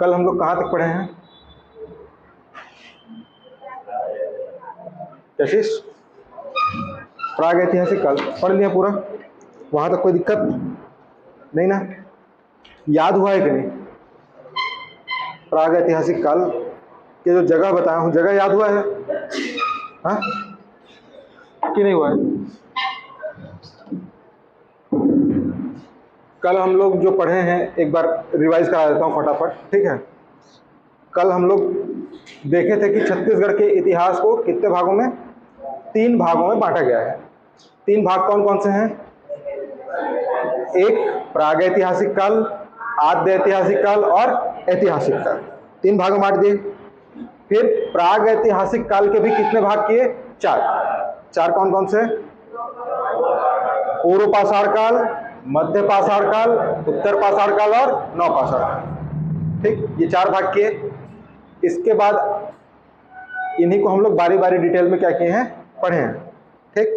कल हम लोग कहाँ तक पढ़े हैं? कशिश प्राग ऐतिहासिक काल पढ़ लिया पूरा? वहाँ तक कोई दिक्कत नहीं ना? याद हुआ है कि नहीं? प्राग ऐतिहासिक काल के जो जगह बताया हूँ, जगह याद हुआ है? हाँ कि नहीं हुआ है? कल हम लोग जो पढ़े हैं एक बार रिवाइज करा देता हूँ फटाफट, ठीक है? कल हम लोग देखे थे कि छत्तीसगढ़ के इतिहास को कितने भागों में? 3 भागों में बांटा गया है। 3 भाग कौन कौन से हैं? एक प्राग ऐतिहासिक काल, आद्य ऐतिहासिक काल और ऐतिहासिक काल। 3 भाग में बांट दिए। फिर प्राग ऐतिहासिक काल के भी कितने भाग किए? 4 कौन कौन से? पूर्व पाषाण काल, मध्य पाषाण काल, उत्तर पाषाण काल और नवपाषाण काल। ठीक, ये 4 भाग किए। इसके बाद इन्हीं को हम लोग बारी बारी डिटेल में क्या किए हैं? पढ़े हैं। ठीक,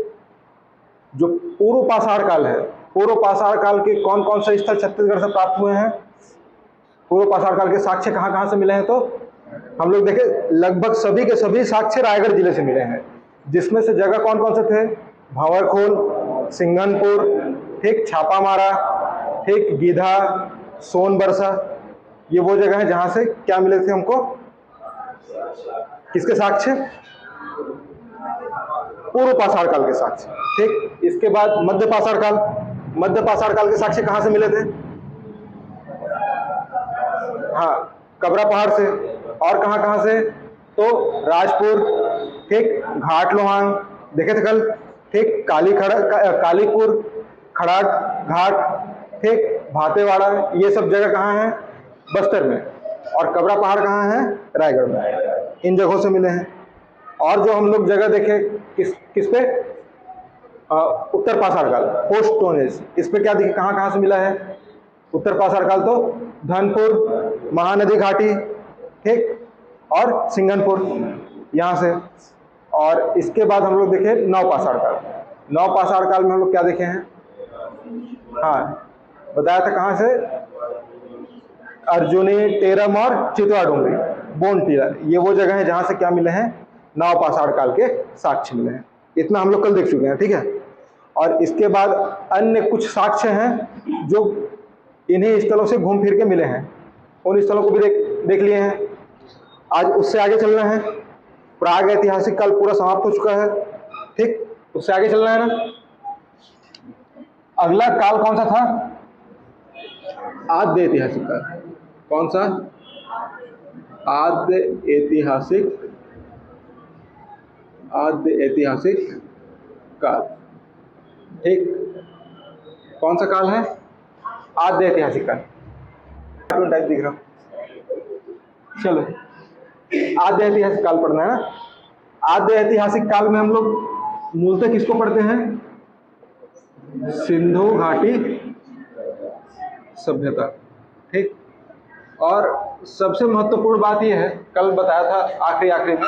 जो पूर्व पाषाण काल है, पूर्व पाषाण काल के कौन कौन से स्थल छत्तीसगढ़ से प्राप्त हुए हैं? पूर्व पाषाण काल के साक्ष्य कहाँ कहाँ से मिले हैं? तो हम लोग देखे लगभग सभी के सभी साक्ष्य रायगढ़ जिले से मिले हैं, जिसमें से जगह कौन कौन से थे? भंवरखोल, सिंघनपुर, ठीक, छापामारा, ठीक, गीधा, सोनबरसा। ये वो जगह है जहां से क्या मिले थे हमको? किसके साक्ष्य? पूर्व पाषाण काल के साक्ष्य। ठीक, इसके बाद मध्य पाषाण काल, मध्य पाषाण काल के साक्ष्य कहां से मिले थे? हाँ, कबरा पहाड़ से। और कहां कहां से? तो राजपुर, ठीक, घाट लोहांग देखे थे कल, ठीक, कालीपुर, खड़ाट घाट, ठीक, भातेवाड़ा, ये सब जगह कहाँ है? बस्तर में। और कबरा पहाड़ कहाँ है? रायगढ़ में। इन जगहों से मिले हैं। और जो हम लोग जगह देखे किस पे? उत्तर पाषाण काल, पोस्ट स्टोन एज, इस पे क्या दिखे? कहाँ कहाँ से मिला है उत्तर पाषाण काल? तो धनपुर, महानदी घाटी, ठीक, और सिंघनपुर यहाँ से। और इसके बाद हम लोग देखे नवपाषाण काल। नवपाषाण काल में हम लोग क्या देखे हैं? हाँ, बताया था कहाँ से? अर्जुनी, टेरम और चितवा डोंगरी, बोन टीला, ये वो जगह है जहाँ से क्या मिले हैं? नवपाषाण काल के साक्ष्य मिले हैं। इतना हम लोग कल देख चुके हैं, ठीक है? और इसके बाद अन्य कुछ साक्ष्य हैं जो इन्हीं स्थलों से घूम फिर के मिले हैं, उन स्थलों को भी देख लिए हैं। आज उससे आगे चलना है। प्राग ऐतिहासिक काल पूरा समाप्त हो चुका है, ठीक, उससे आगे चलना है ना। अगला काल कौन सा था? आद्य ऐतिहासिक काल। कौन सा? आद्य ऐतिहासिक काल। ठीक, कौन सा काल है? आद्य ऐतिहासिक काल। टाइप दिख रहा। चलो, आद्य ऐतिहासिक काल पढ़ना है ना। आद्य ऐतिहासिक काल में हम लोग मूलतः किसको पढ़ते हैं? सिंधु घाटी सभ्यता। ठीक, और सबसे महत्वपूर्ण बात यह है, कल बताया था आखिरी में,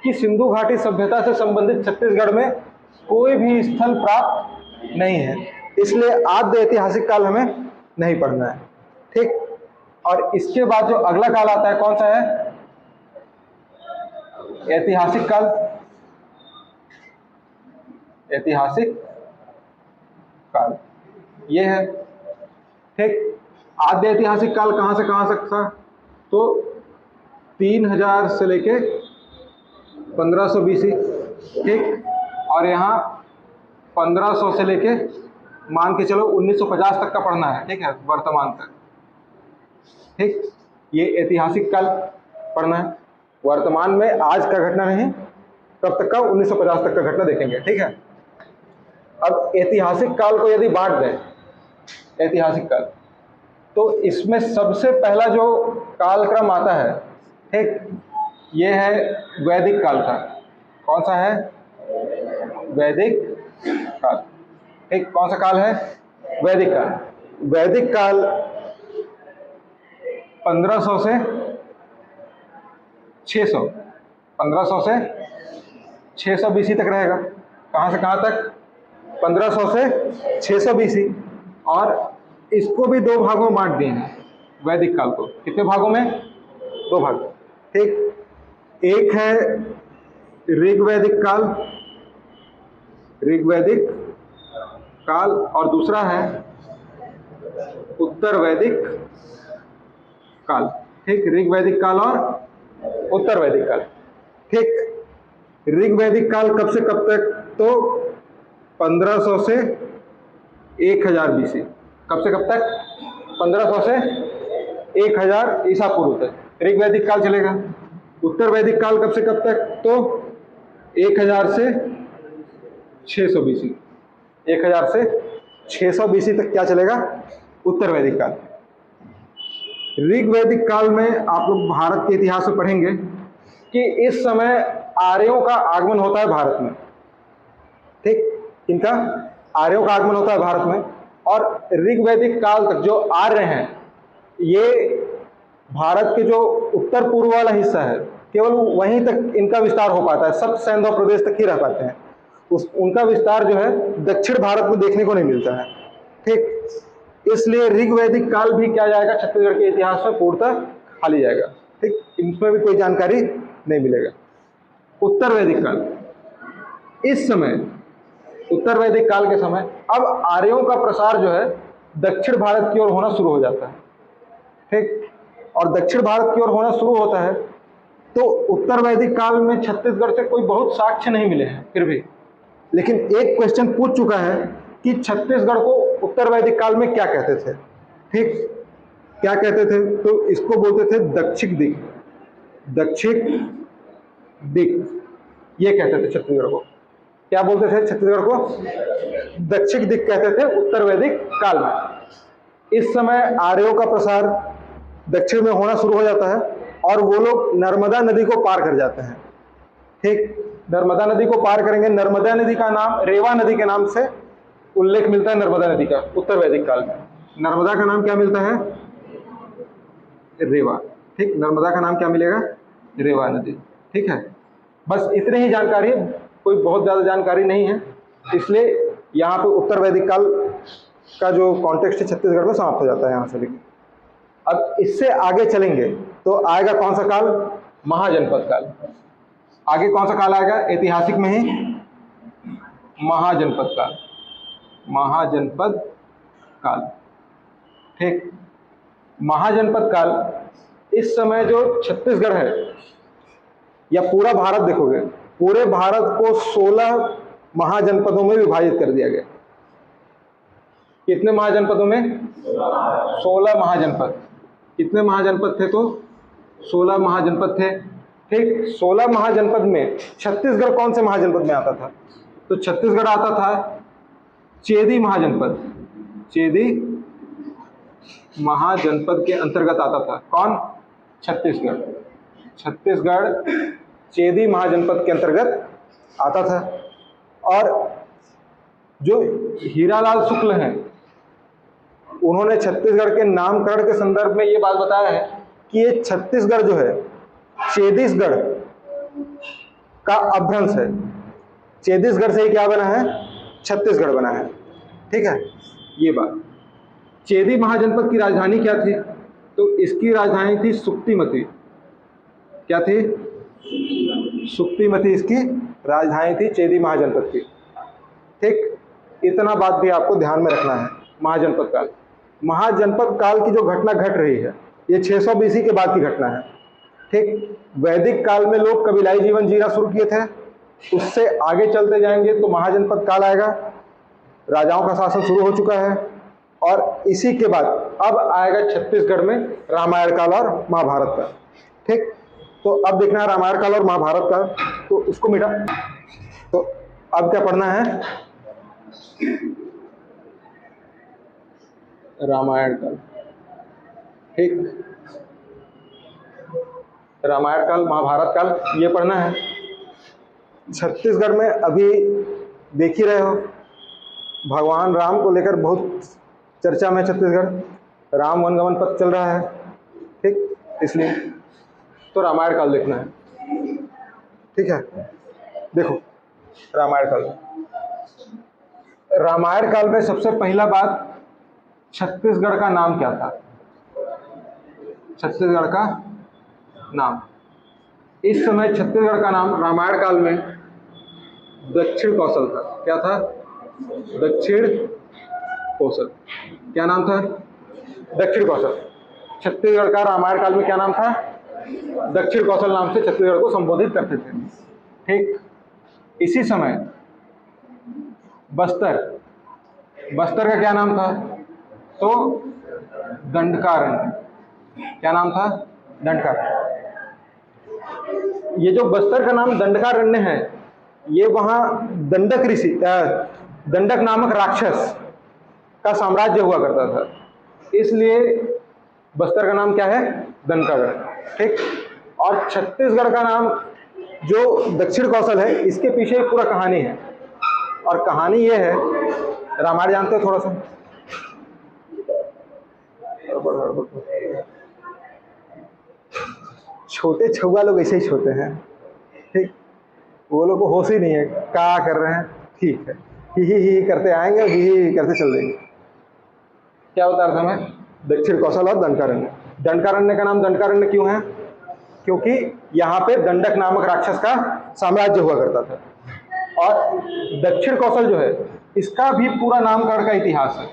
कि सिंधु घाटी सभ्यता से संबंधित छत्तीसगढ़ में कोई भी स्थल प्राप्त नहीं है, इसलिए आद्य ऐतिहासिक काल हमें नहीं पढ़ना है। ठीक, और इसके बाद जो अगला काल आता है कौन सा है? ऐतिहासिक काल। ऐतिहासिक काल ये है। ठीक, आद्य ऐतिहासिक काल कहां से कहां तक था? तो 3000 से लेके 1500 BC, ठीक, और यहाँ 1500 से लेके मान के चलो 1950 तक का पढ़ना है, ठीक है, वर्तमान तक। ठीक, ये ऐतिहासिक काल पढ़ना है। वर्तमान में आज का घटना नहीं, तब तक का 1950 तक का घटना देखेंगे, ठीक है। अब ऐतिहासिक काल को यदि बांट दें, ऐतिहासिक काल, तो इसमें सबसे पहला जो कालक्रम आता है, ठीक, ये है वैदिक काल का। कौन सा है? वैदिक काल। ठीक, कौन सा काल है? वैदिक काल। वैदिक काल 1500 से 600, 1500 से 600 BC तक रहेगा। कहाँ से कहाँ तक? 1500 से 600 BC। और इसको भी 2 भागों में बांट दिए हैं वैदिक काल को। कितने भागों में? दो भाग, ठीक। एक है ऋग्वैदिक काल, ऋग्वैदिक काल, और दूसरा है उत्तर वैदिक काल, ठीक। ऋग्वैदिक काल और उत्तर वैदिक काल, ठीक। ऋग्वैदिक काल कब से कब तक? तो 1500 से 1000 BC। कब से कब तक? 1500 से 1000 ईसा पूर्व तक ऋग्वैदिक काल चलेगा। उत्तर वैदिक काल कब से कब तक? तो 1000 से 600 BC। 1000 से 600 BC तक क्या चलेगा? उत्तर वैदिक काल। ऋग्वैदिक काल में आप लोग भारत के इतिहास में पढ़ेंगे कि इस समय आर्यों का आगमन होता है भारत में, ठीक। इनका आर्यों का आगमन होता है भारत में, और ऋग्वैदिक काल तक जो आर्य हैं ये भारत के जो उत्तर पूर्व वाला हिस्सा है केवल वहीं तक इनका विस्तार हो पाता है, सब सैंधव प्रदेश तक ही रह पाते हैं। उनका विस्तार जो है दक्षिण भारत में देखने को नहीं मिलता है, ठीक। इसलिए ऋग्वैदिक काल भी क्या जाएगा? छत्तीसगढ़ के इतिहास में पूर्णतः खाली जाएगा, ठीक। इनमें भी कोई जानकारी नहीं मिलेगा। उत्तर वैदिक काल, इस समय उत्तर वैदिक काल के समय अब आर्यों का प्रसार जो है दक्षिण भारत की ओर होना शुरू हो जाता है, ठीक। और दक्षिण भारत की ओर होना शुरू होता है तो उत्तर वैदिक काल में छत्तीसगढ़ से कोई बहुत साक्ष्य नहीं मिले हैं फिर भी, लेकिन एक क्वेश्चन पूछ चुका है कि छत्तीसगढ़ को उत्तर वैदिक काल में क्या कहते थे, ठीक। क्या कहते थे? तो इसको बोलते थे दक्षिण दिक, दक्षिण दिक, ये कहते थे छत्तीसगढ़ को। क्या बोलते थे छत्तीसगढ़ को? दक्षिण दिक कहते थे उत्तर वैदिक काल में। इस समय आर्यों का प्रसार दक्षिण में होना शुरू हो जाता है और वो लोग नर्मदा नदी को पार कर जाते हैं, ठीक। नर्मदा नदी को पार करेंगे। नर्मदा नदी का नाम रेवा नदी के नाम से उल्लेख मिलता है नर्मदा नदी का उत्तर वैदिक काल में। नर्मदा का नाम क्या मिलता है? रेवा, ठीक। नर्मदा का नाम क्या मिलेगा? रेवा नदी, ठीक है। बस इतनी ही जानकारी है, कोई बहुत ज्यादा जानकारी नहीं है, इसलिए यहाँ पे उत्तर वैदिक काल का जो कॉन्टेक्स्ट है छत्तीसगढ़ में समाप्त हो जाता है यहाँ से लेकर। अब इससे आगे चलेंगे तो आएगा कौन सा काल? महाजनपद काल। आगे कौन सा काल आएगा? ऐतिहासिक में ही महाजनपद काल, महाजनपद काल, ठीक। महाजनपद काल, इस समय जो छत्तीसगढ़ है या पूरा भारत देखोगे, पूरे भारत को 16 महाजनपदों में विभाजित कर दिया गया। कितने महाजनपदों में? 16 महाजनपद। कितने महाजनपद थे? तो 16 महाजनपद थे, ठीक। 16 महाजनपद में छत्तीसगढ़ कौन से महाजनपद में आता था? तो छत्तीसगढ़ आता था चेदी महाजनपद, चेदी महाजनपद के अंतर्गत आता था। कौन? छत्तीसगढ़। छत्तीसगढ़ चेदी महाजनपद के अंतर्गत आता था। और जो हीरालाल शुक्ल हैं उन्होंने छत्तीसगढ़ के नामकरण के संदर्भ में ये बात बताया है कि ये छत्तीसगढ़ जो है चेदीसगढ़ का अपभ्रंश है। चेदीसगढ़ से ही क्या बना है? छत्तीसगढ़ बना है, ठीक है। ये बात। चेदी महाजनपद की राजधानी क्या थी? तो इसकी राजधानी थी सुक्तिमती। क्या थी? सुक्तिमती इसकी राजधानी थी चेदी महाजनपद की, ठीक। इतना बात भी आपको ध्यान में रखना है। महाजनपद काल, महाजनपद काल की जो घटना घट रही है ये 600 BC के बाद की घटना है, ठीक। वैदिक काल में लोग कबीलाई जीवन जीना शुरू किए थे, उससे आगे चलते जाएंगे तो महाजनपद काल आएगा, राजाओं का शासन शुरू हो चुका है, और इसी के बाद अब आएगा छत्तीसगढ़ में रामायण काल और महाभारत का, ठीक। तो अब देखना है रामायण काल और महाभारत का, तो उसको मिटा। तो अब क्या पढ़ना है? रामायण काल, ठीक। रामायण काल, महाभारत काल, ये पढ़ना है। छत्तीसगढ़ में अभी देख ही रहे हो भगवान राम को लेकर बहुत चर्चा में छत्तीसगढ़, राम वनगमन पथ चल रहा है, ठीक। इसलिए तो रामायण काल देखना है, ठीक है। देखो रामायण काल, रामायण काल में सबसे पहला बात, छत्तीसगढ़ का नाम क्या था? छत्तीसगढ़ का नाम। इस समय छत्तीसगढ़ का नाम रामायण काल में दक्षिण कौशल था। क्या था? दक्षिण कौशल। क्या नाम था? दक्षिण कौशल। छत्तीसगढ़ का रामायण काल में क्या नाम था? दक्षिण कौशल नाम से छत्तीसगढ़ को संबोधित करते थे। ठीक। इसी समय बस्तर का क्या नाम था? तो दंडकारण्य। क्या नाम था? दंडकारण्य। ये जो बस्तर का नाम दंडकारण्य है, ये वहां दंडक ऋषि दंडक नामक राक्षस का साम्राज्य हुआ करता था, इसलिए बस्तर का नाम क्या है? दंडकारण्य। ठीक। और छत्तीसगढ़ का नाम जो दक्षिण कौशल है, इसके पीछे एक पूरा कहानी है, और कहानी ये है, रामायण जानते हो थोड़ा सा? छोटे छुआ लोग ऐसे ही छोटे हैं। ठीक। वो लोग को होश ही नहीं है क्या कर रहे हैं। ठीक है, ही करते आएंगे, ही करते चल देंगे। क्या बता रहा था मैं? दक्षिण कौशल और दंडकारण्य। दंडकारण्य का नाम दंडकारण्य क्यों है? क्योंकि यहाँ पे दंडक नामक राक्षस का साम्राज्य हुआ करता था। और दक्षिण कौशल जो है, इसका भी पूरा नामकरण का इतिहास है।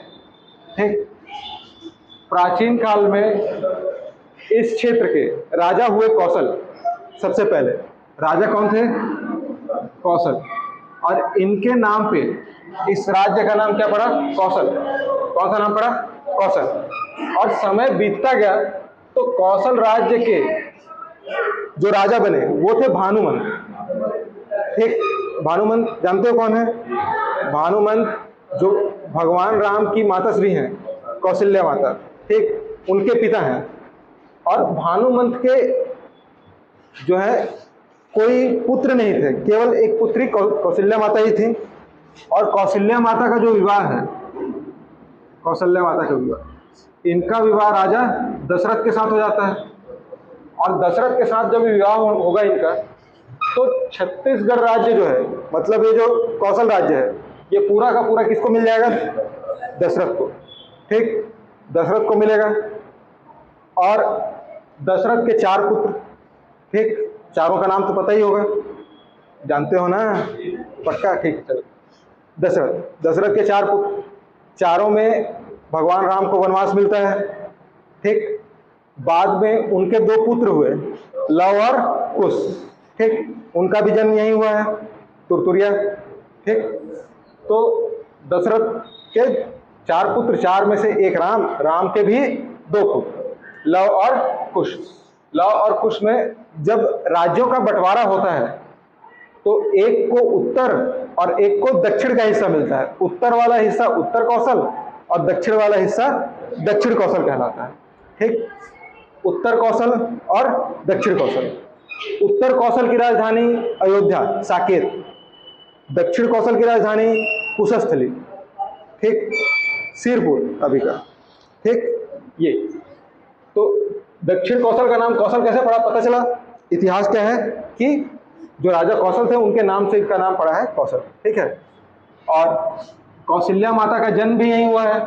ठीक। प्राचीन काल में इस क्षेत्र के राजा हुए कौशल। सबसे पहले राजा कौन थे? कौशल। और इनके नाम पे इस राज्य का नाम क्या पड़ा? कौशल। कौन सा नाम पड़ा? कौशल। और समय बीतता गया तो कौशल राज्य के जो राजा बने वो थे भानुमंत। ठीक। भानुमंत जानते हो कौन है? भानुमंत जो भगवान राम की माताश्री हैं, कौशल्या माता। ठीक। उनके पिता हैं। और भानुमंत के जो है कोई पुत्र नहीं थे, केवल एक पुत्री कौशल्या माता ही थी। और कौशल्या माता का जो विवाह है, कौशल्या माता का विवाह, इनका विवाह राजा दशरथ के साथ हो जाता है। और दशरथ के साथ जब विवाह होगा इनका, तो छत्तीसगढ़ राज्य जो है, मतलब ये जो कौशल राज्य है, ये पूरा का पूरा किसको मिल जाएगा? दशरथ को। ठीक। दशरथ को मिलेगा। और दशरथ के 4 पुत्र। ठीक। चारों का नाम तो पता ही होगा, जानते हो ना? पक्का? ठीक। चलो, दशरथ के 4 पुत्र, चारों में भगवान राम को वनवास मिलता है। ठीक। बाद में उनके 2 पुत्र हुए, लव और कुश। ठीक। उनका भी जन्म यहीं हुआ है, तुरतुरिया। ठीक। तो दशरथ के 4 पुत्र, 4 में से एक राम के भी 2 पुत्र, लव और कुश। लव और कुश में जब राज्यों का बंटवारा होता है, तो एक को उत्तर और एक को दक्षिण का हिस्सा मिलता है। उत्तर वाला हिस्सा उत्तर कौशल और दक्षिण वाला हिस्सा दक्षिण कौशल कहलाता है। ठीक। उत्तर कौशल और दक्षिण कौशल। उत्तर कौशल की राजधानी अयोध्या, साकेत। दक्षिण कौशल की राजधानी कुशस्थली। ठीक। सिरपुर अभी का। ठीक। ये तो दक्षिण कौशल का नाम कौशल कैसे पड़ा? पता चला। इतिहास क्या है कि जो राजा कौशल थे उनके नाम से इसका नाम पड़ा है कौशल। ठीक है। और कौशल्या माता का जन्म भी यहीं हुआ है।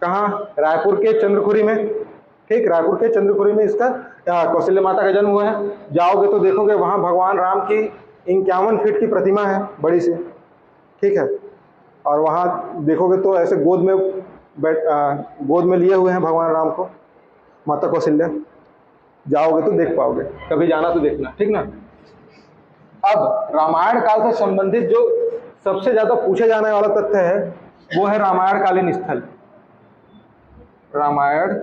कहाँ? रायपुर के चंद्रखुरी में। ठीक। रायपुर के चंद्रखुरी में इसका कौशल्या माता का जन्म हुआ है। जाओगे तो देखोगे वहाँ भगवान राम की 51 फीट की प्रतिमा है, बड़ी सी। ठीक है। और वहाँ देखोगे तो ऐसे गोद में लिए हुए हैं भगवान राम को माता कौशल्या। जाओगे तो देख पाओगे, कभी जाना तो देखना। ठीक ना? अब रामायण काल से संबंधित जो सबसे ज्यादा पूछे जाने वाला तथ्य है, वो है रामायण कालीन स्थल। रामायण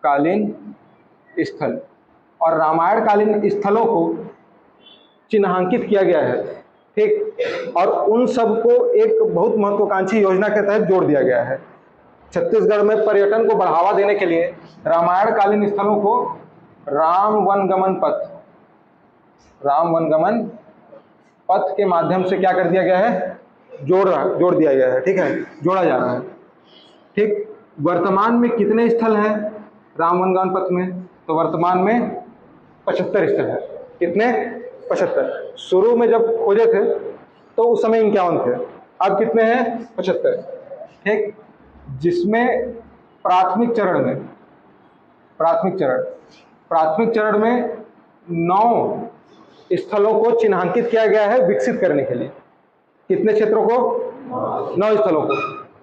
कालीन स्थल। और रामायण कालीन स्थलों को चिन्हांकित किया गया है। ठीक। और उन सबको एक बहुत महत्वाकांक्षी योजना के तहत जोड़ दिया गया है। छत्तीसगढ़ में पर्यटन को बढ़ावा देने के लिए रामायण कालीन स्थलों को राम वनगमन पथ के माध्यम से क्या कर दिया गया है? जोड़ दिया गया है। ठीक है। जोड़ा जा रहा है। ठीक। वर्तमान में कितने स्थल हैं राम वनगमन पथ में? तो वर्तमान में 75 स्थल है। कितने? 75। शुरू में जब खोजे थे तो उस समय 51 थे, अब कितने हैं? 75। ठीक। जिसमें प्राथमिक चरण प्राथमिक चरण में 9 स्थलों को चिन्हांकित किया गया है विकसित करने के लिए। कितने क्षेत्रों को? 9 स्थलों को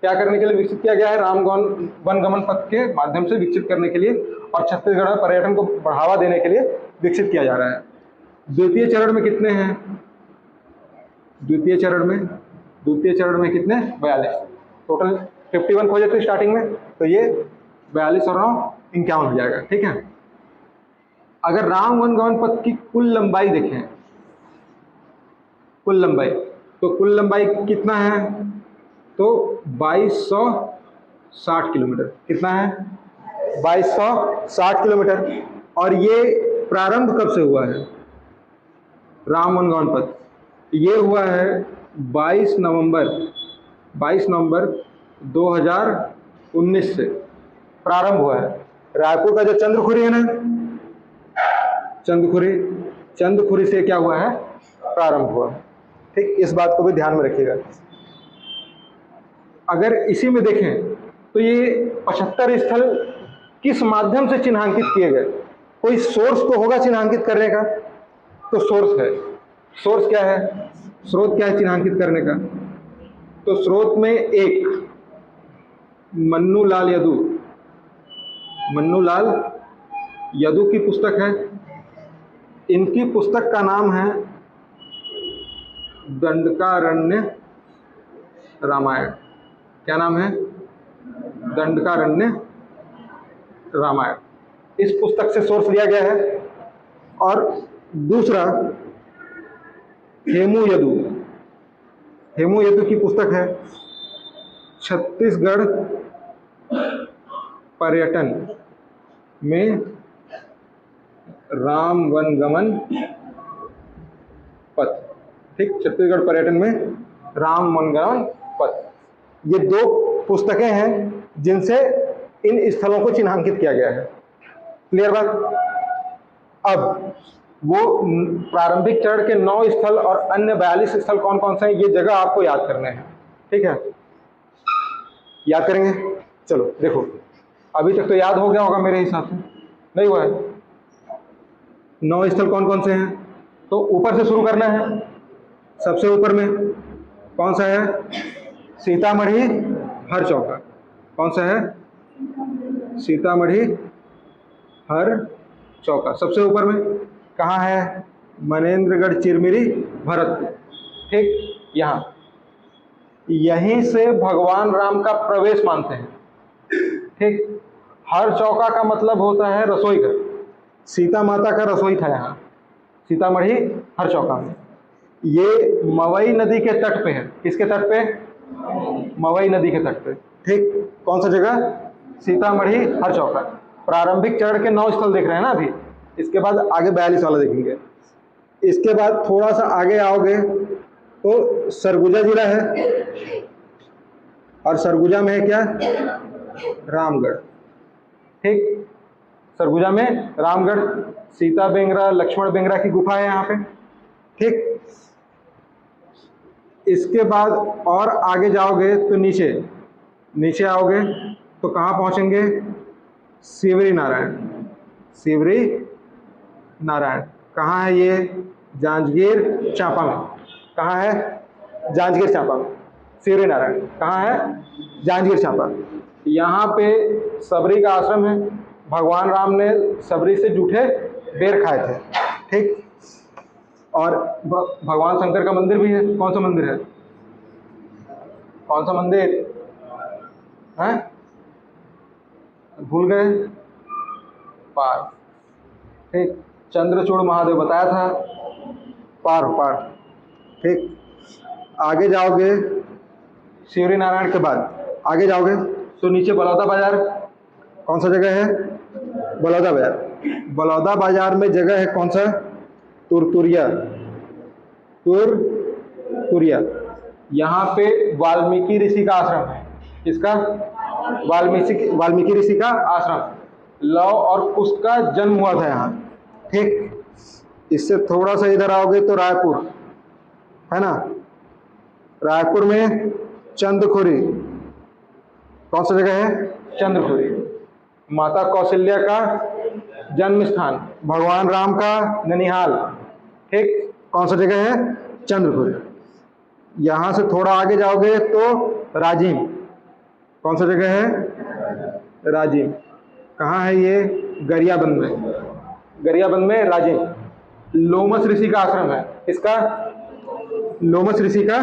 क्या करने के लिए विकसित किया गया है? राम वनगमन पथ के माध्यम से विकसित करने के लिए और छत्तीसगढ़ में पर्यटन को बढ़ावा देने के लिए विकसित किया जा रहा है। द्वितीय चरण में कितने हैं? द्वितीय चरण में कितने? 42। टोटल 51 खोजे थे स्टार्टिंग में, तो ये 42 और 9 51 हो जाएगा। ठीक है। अगर राम वनगमन पथ की कुल लंबाई देखें, कुल लंबाई, तो कुल लंबाई कितना है? तो 2260 किलोमीटर। कितना है? 2260 किलोमीटर। और ये प्रारंभ कब से हुआ है राम वनगमन पथ? ये हुआ है 22 नवंबर 2019 से प्रारंभ हुआ है। रायपुर का जो चंद्रखुरी है ना, चंद्रखुरी से क्या हुआ है? प्रारंभ हुआ। ठीक, इस बात को भी ध्यान में रखिएगा। अगर इसी में देखें तो ये 75 स्थल किस माध्यम से चिन्हांकित किए गए? कोई सोर्स तो होगा चिन्हांकित करने का, तो सोर्स है। सोर्स क्या है? स्रोत क्या है चिन्हांकित करने का? तो स्रोत में एक मन्नूलाल यदु की पुस्तक है। इनकी पुस्तक का नाम है दंडकारण्य रामायण। क्या नाम है? दंडकारण्य रामायण। इस पुस्तक से सोर्स लिया गया है। और दूसरा हेमू यदु की पुस्तक है छत्तीसगढ़ पर्यटन में राम वनगमन पथ। ठीक, छत्तीसगढ़ पर्यटन में राम वनगमन पथ। ये 2 पुस्तकें हैं जिनसे इन स्थलों को चिन्हांकित किया गया है। क्लियर बात? अब वो प्रारंभिक चरण के 9 स्थल और अन्य 42 स्थल कौन कौन से हैं, ये जगह आपको याद करने हैं। ठीक है, याद करेंगे। चलो देखो, अभी तक तो याद हो गया होगा मेरे हिसाब से, नहीं हुआ है? 9 स्थल कौन कौन से हैं? तो ऊपर से शुरू करना है। सबसे ऊपर में कौन सा है? सीतामढ़ी हर चौका। कौन सा है? सीतामढ़ी हर चौका सबसे ऊपर में। कहाँ है? मनेन्द्रगढ़ चिरमिरी भरतपुर। ठीक, यहाँ यहीं से भगवान राम का प्रवेश मानते हैं। ठीक, हर चौका का मतलब होता है रसोई घर। सीता माता का रसोई था यहाँ सीतामढ़ी हर चौका में। ये मवई नदी के तट पे है। किसके तट पे? मवई नदी के तट पे। ठीक, कौन सा जगह? सीतामढ़ी हर चौका। प्रारंभिक चरण के 9 स्थल देख रहे हैं ना अभी। इसके बाद आगे 42 वाला देखेंगे। इसके बाद थोड़ा सा आगे आओगे तो सरगुजा जिला है, और सरगुजा में है क्या? रामगढ़। ठीक, सरगुजा में रामगढ़, सीता बेंगरा, लक्ष्मण बेंगरा की गुफा है यहाँ पे। ठीक, इसके बाद और आगे जाओगे तो नीचे आओगे तो कहाँ पहुँचेंगे? सिवरी नारायण। कहाँ है ये? जांजगीर चांपा में। कहाँ है? जांजगीर चांपा में। सिवरी नारायण कहाँ है? जांजगीर चांपा। यहाँ पे सबरी का आश्रम है। भगवान राम ने सबरी से जूठे बेर खाए थे। ठीक, और भगवान शंकर का मंदिर भी है। कौन सा मंदिर है? कौन सा मंदिर है? भूल गए? पार। ठीक, चंद्रचूड़ महादेव बताया था, पार। ठीक, आगे जाओगे शिवरी नारायण के बाद आगे जाओगे तो नीचे बलौदा बाजार। कौन सा जगह है? बलौदा बाजार। बलौदा बाजार में जगह है कौन सा? तुरतुरिया। यहाँ पे वाल्मीकि ऋषि का आश्रम है। किसका? वाल्मीकि ऋषि का आश्रम। लव और कुश का जन्म हुआ था यहाँ। ठीक, इससे थोड़ा सा इधर आओगे तो रायपुर है ना। रायपुर में चंद्रखुरी। कौन सा जगह है? चंद्रखुरी। माता कौशल्या का जन्म स्थान भगवान राम का ननिहाल, ठीक, कौन सा जगह है, चंद्रपुर। यहाँ से थोड़ा आगे जाओगे तो राजिम, कौन सा जगह है, राजिम। कहाँ है ये, गरियाबंद में, गरियाबंद में राजिम। लोमस ऋषि का आश्रम है, इसका लोमस ऋषि का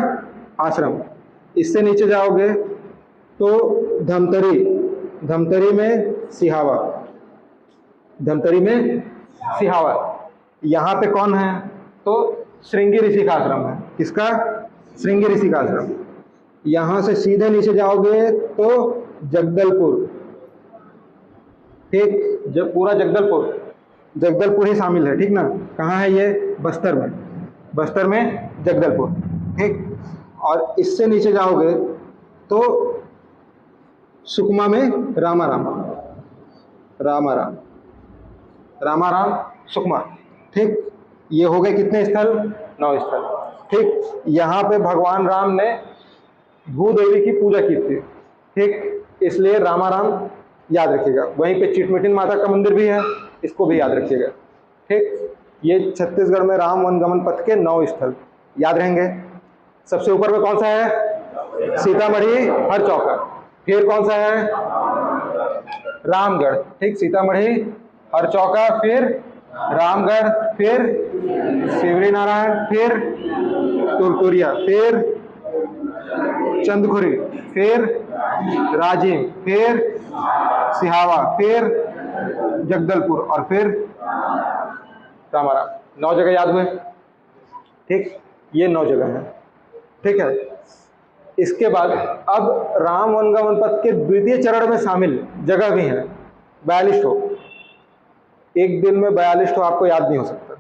आश्रम। इससे नीचे जाओगे तो धमतरी, धमतरी में सिहावा, धमतरी में सिहावा। यहाँ पे कौन है, तो श्रृंगी ऋषि का आश्रम है, किसका, श्रृंगी ऋषि का आश्रम। यहाँ से सीधे नीचे जाओगे तो जगदलपुर, ठीक, जब पूरा जगदलपुर, जगदलपुर ही शामिल है, ठीक ना। कहाँ है ये, बस्तर में, बस्तर में जगदलपुर, ठीक। और इससे नीचे जाओगे तो सुकमा में रामाराम, रामाराम, रामाराम सुकमा, ठीक। ये हो गए कितने स्थल, 9 स्थल, ठीक। यहाँ पे भगवान राम ने भूदेवी की पूजा की थी, ठीक, इसलिए रामाराम याद रखिएगा। वहीं पे चिटमिटिन माता का मंदिर भी है, इसको भी याद रखिएगा, ठीक। ये छत्तीसगढ़ में राम वनगमन पथ के 9 स्थल याद रहेंगे। सबसे ऊपर में कौन सा है, सीतामढ़ी हरचौका, फिर कौन सा है, रामगढ़, ठीक, सीतामढ़ी हरचौका, फिर रामगढ़, फिर शिवरी नारायण, फिर तुरतुरिया, फिर चंदखुरी, फिर राजिम, फिर सिहावा, फिर जगदलपुर और फिर रामाराम। 9 जगह याद हुए, ठीक, ये 9 जगह है, ठीक है। इसके बाद अब राम वनगमन पथ के द्वितीय चरण में शामिल जगह भी हैं 42 ठो। एक दिन में 42 ठो आपको याद नहीं हो सकता,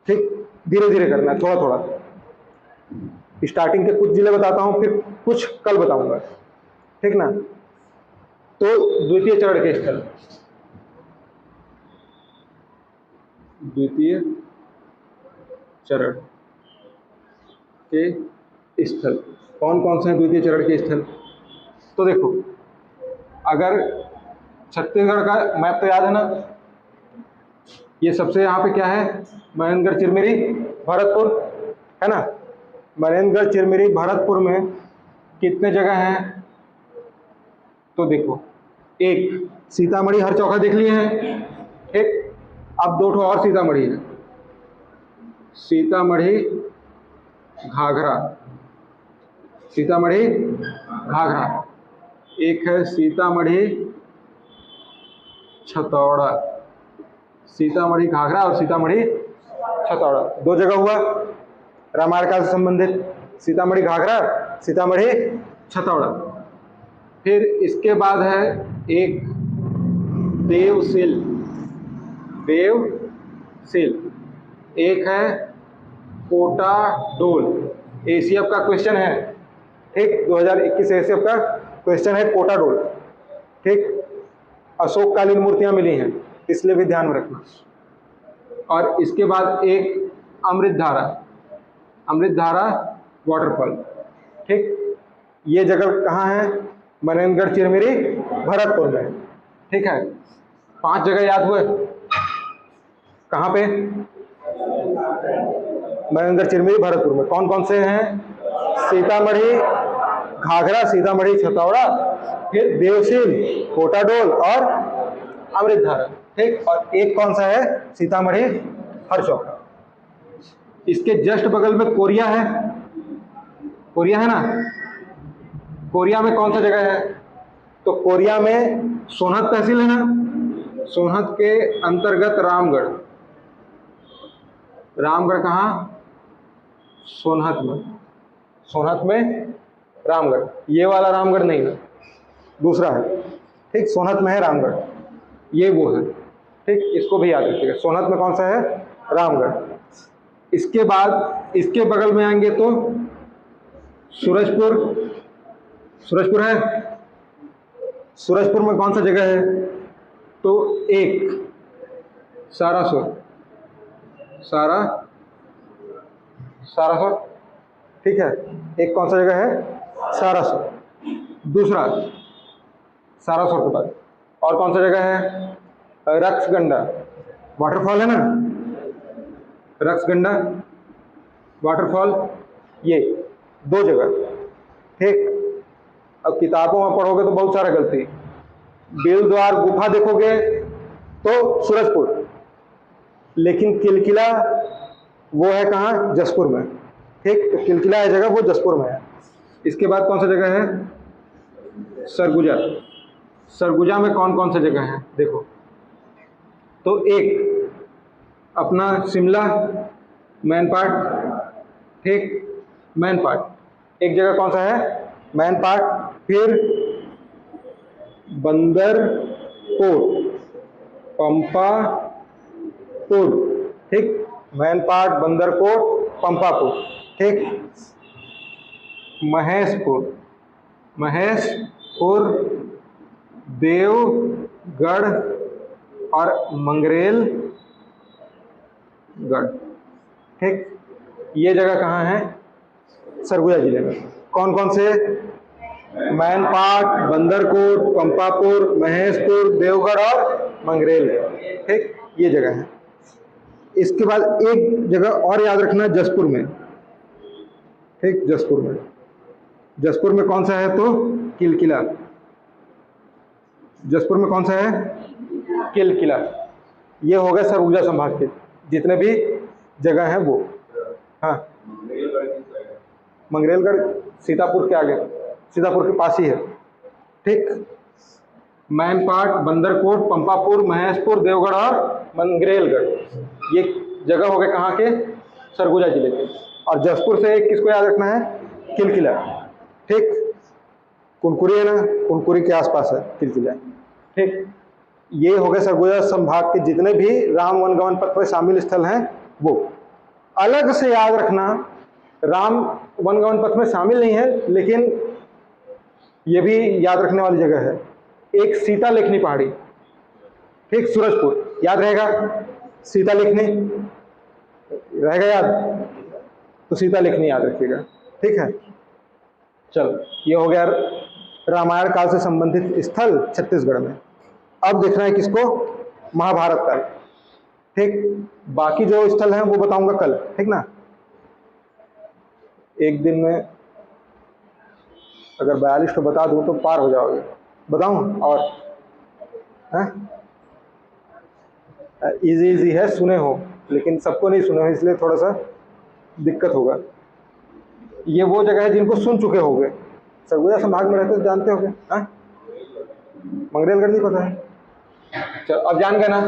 ठीक, धीरे धीरे करना है, थोड़ा थोड़ा। स्टार्टिंग के कुछ जिले बताता हूँ, फिर कुछ कल बताऊंगा, ठीक ना। तो द्वितीय चरण के स्थल, द्वितीय चरण के स्थल कौन कौन से हैं, द्वितीय चरण के स्थल। तो देखो, अगर छत्तीसगढ़ का मैप तो याद है ना, ये सबसे यहाँ पे क्या है, महेंद्रगढ़ चिरमिरी भरतपुर, है ना। महेंद्रगढ़ चिरमिरी भरतपुर में कितने जगह हैं, तो देखो, एक सीतामढ़ी हरचौका देख लिए हैं, ठीक। अब 2 ठो और सीतामढ़ी है, सीतामढ़ी घाघरा, सीतामढ़ी घाघरा। एक है सीतामढ़ी छतौड़ा, सीतामढ़ी घाघरा और सीतामढ़ी छतौड़ा, 2 जगह हुआ रामायण काल से संबंधित, सीतामढ़ी घाघरा, सीतामढ़ी छतौड़ा। फिर इसके बाद है एक देवसिल, देवसिल। एक है कोटा डोल, एसीएफ का क्वेश्चन है, ठीक, 2021 एसीएफ का क्वेश्चन है कोटा डोल, ठीक। अशोककालीन मूर्तियां मिली हैं, इसलिए भी ध्यान में रखना। और इसके बाद एक अमृतधारा, अमृतधारा वाटरफॉल, ठीक। ये जगह कहाँ है, मनेन्द्रगढ़ चिरमिरी भरतपुर में, ठीक है। 5 जगह याद हुए, कहाँ पे, मनेन्द्रगढ़ चिरमिरी भरतपुर में। कौन कौन से हैं, सीतामढ़ी घाघरा, सीतामढ़ी छतौड़ा, फिर देवसिल, कोटाडोल और अमृतधारा, ठीक। और एक कौन सा है, सीतामढ़ी हरचौका। इसके जस्ट बगल में कोरिया है, कोरिया है ना। कोरिया में कौन सा जगह है, तो कोरिया में सोनहत तहसील है ना, सोनहत के अंतर्गत रामगढ़, रामगढ़ कहाँ, सोनहत में, सोनहत में रामगढ़। ये वाला रामगढ़ नहीं है, दूसरा है, ठीक, सोनहत में है रामगढ़, ये वो है, ठीक। इसको भी याद रखिएगा, सोनहत में कौन सा है, रामगढ़। इसके बाद इसके बगल में आएंगे तो सूरजपुर, सूरजपुर है, सूरजपुर में कौन सा जगह है, तो एक सारासुर, सारासुर, ठीक है। एक कौन सा जगह है, सारासुर। दूसरा सारासुर के बाद और कौन सा जगह है, रक्सगंडा, वाटरफॉल है ना, रक्सगंडा वाटरफॉल, ये दो जगह, ठीक। अब किताबों में पढ़ोगे तो बहुत सारा गलती, बेल द्वार गुफा देखोगे तो सूरजपुर, लेकिन किलकिला वो है कहाँ, जसपुर में, ठीक। तो किलकिला है जगह वो जसपुर में है। इसके बाद कौन सा जगह है, सरगुजा। सरगुजा में कौन कौन सी जगह है देखो, तो एक अपना शिमला मैन पार्ट, ठीक, मैन पार्ट एक जगह, कौन सा है, मैन पार्ट। फिर बंदरकोट, पंपापुर, ठीक, मैन पार्ट, बंदरकोट, पंपापुर, ठीक। महेशपुर, महेशपुर, देवगढ़ और मंगरेलगढ़, ठीक। ये जगह कहाँ है, सरगुजा जिले में। कौन कौन से, मैन पार्ट, बंदरकोट, पंपापुर, महेशपुर, देवगढ़ और मंगरेलगढ़, ठीक, ये जगह है। इसके बाद एक जगह और याद रखना, जसपुर में, ठीक, जसपुर में। जसपुर में कौन सा है, तो किलकिला। जसपुर में कौन सा है, किलकिला। ये हो गए सरगुजा संभाग के जितने भी जगह हैं वो। हाँ, मंगरेलगढ़ सीतापुर के आगे, सीतापुर के पास ही है, ठीक। मैन पार्ट, बंदरकोट, पंपापुर, महेशपुर, देवगढ़ और मंगरेलगढ़, ये जगह हो गए कहाँ के, सरगुजा जिले के। और जसपुर से एक किसको याद रखना है, किलकिला, ठीक। कुनकुरी है ना, कुनकुरी के आसपास है किलकिला, ठीक। ये हो गए सरगुजा संभाग के जितने भी राम वनगमन पथ में शामिल स्थल हैं वो। अलग से याद रखना, राम वनगमन पथ में शामिल नहीं है लेकिन ये भी याद रखने वाली जगह है, एक सीता लेखनी पहाड़ी, ठीक, सूरजपुर, याद रहेगा, सीता लेखनी रहेगा याद, तो सीता लेखनी याद रखिएगा, ठीक है। चलो, ये हो गया रामायण काल से संबंधित स्थल छत्तीसगढ़ में। अब देखना है किसको, महाभारत काल, ठीक। बाकी जो स्थल हैं वो बताऊंगा कल, ठीक ना। एक दिन में अगर 42 को बता दूं तो पार हो जाओगे, बताऊं, और इजी है, सुने हो, लेकिन सबको नहीं सुने हो इसलिए थोड़ा सा दिक्कत होगा। ये वो जगह है जिनको सुन चुके होगे, सरगुजा संभाग में रहते तो जानते होगे। मंगरेलगढ़ नहीं पता है, चलो अब जान गए ना।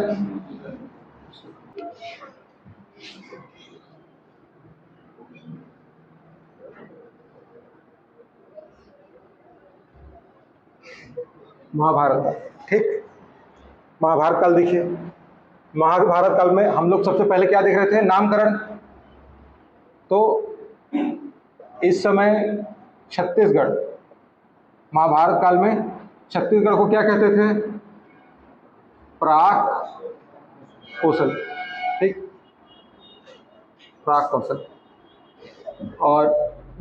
महाभारत, ठीक। महाभारत काल देखिए, महाभारत काल में हम लोग सबसे पहले क्या देख रहे थे, नामकरण। तो इस समय छत्तीसगढ़, महाभारत काल में छत्तीसगढ़ को क्या कहते थे, प्राक कौशल, ठीक, प्राक कौशल। और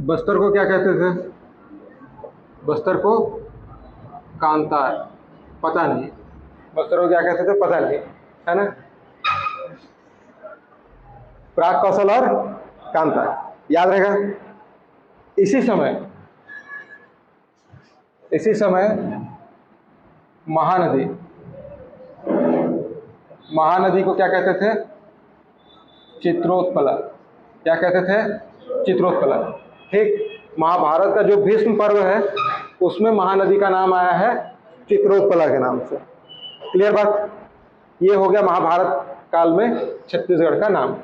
बस्तर को क्या कहते थे, बस्तर को कांतार, पता नहीं, बस्तर को क्या कहते थे पता नहीं, है ना। प्राक कौशल और कांतार याद रहेगा। इसी समय महानदी, महानदी को क्या कहते थे, चित्रोत्पला, क्या कहते थे, चित्रोत्पला, ठीक। महाभारत का जो भीष्म पर्व है उसमें महानदी का नाम आया है चित्रोत्पला के नाम से। क्लियर बात, ये हो गया महाभारत काल में छत्तीसगढ़ का नाम।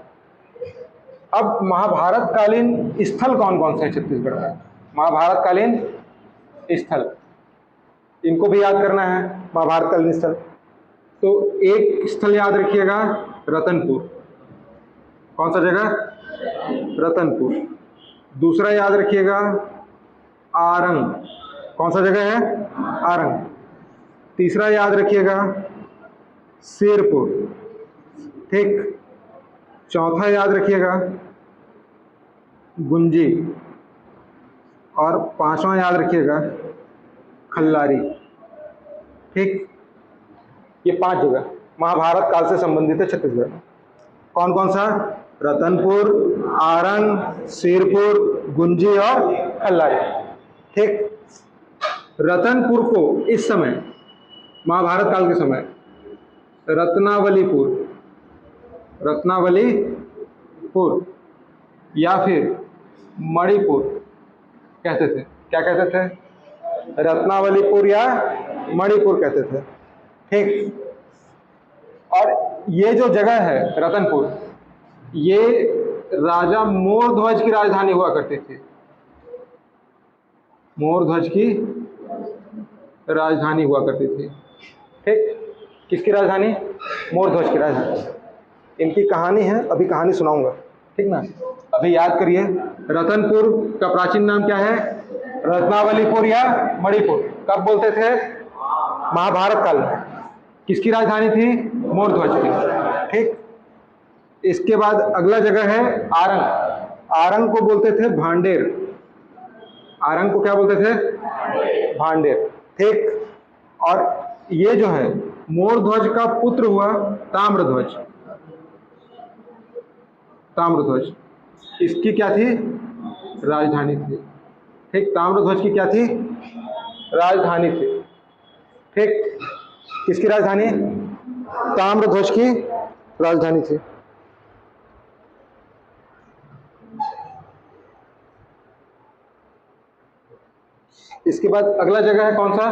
अब महाभारत कालीन स्थल कौन कौन से हैं छत्तीसगढ़ में, महाभारत कालीन स्थल, इनको भी याद करना है, महाभारत कालीन स्थल। तो एक स्थल याद रखिएगा, रतनपुर, कौन सा जगह, रतनपुर। दूसरा याद रखिएगा आरंग, कौन सा जगह है, आरंग। तीसरा याद रखिएगा सिरपुर, ठीक। चौथा याद रखिएगा गुंजी, और पांचवा याद रखिएगा खल्लारी, ठीक। ये 5 जगह, महाभारत काल से संबंधित है छत्तीसगढ़। कौन कौन सा? रतनपुर, आरंग, सिरपुर, गुंजी और कल्लारी। ठीक, रतनपुर को इस समय महाभारत काल के समय रत्नावलीपुर या फिर मणिपुर कहते थे। क्या कहते थे? रत्नावलीपुर या मणिपुर कहते थे। ठीक, और ये जो जगह है रतनपुर, ये राजा मोरध्वज की राजधानी हुआ करती थी। मोरध्वज की राजधानी हुआ करती थी। ठीक, किसकी राजधानी? मोरध्वज की राजधानी। इनकी कहानी है, अभी कहानी सुनाऊंगा, ठीक ना। अभी याद करिए, रतनपुर का प्राचीन नाम क्या है? रत्नावलीपुर या मणिपुर। कब बोलते थे? महाभारत काल में। किसकी राजधानी थी? मोरध्वज की। ठीक, इसके बाद अगला जगह है आरंग। आरंग को बोलते थे भांडेर। आरंग को क्या बोलते थे? भांडेर। ठीक, और ये जो है मोरध्वज का पुत्र हुआ ताम्रध्वज। ताम्रध्वज, इसकी क्या थी? राजधानी थी। ठीक, ताम्रध्वज की क्या थी? राजधानी थी। ठीक, किसकी राजधानी? ताम्रध्वज की राजधानी थी। इसके बाद अगला जगह है कौन सा?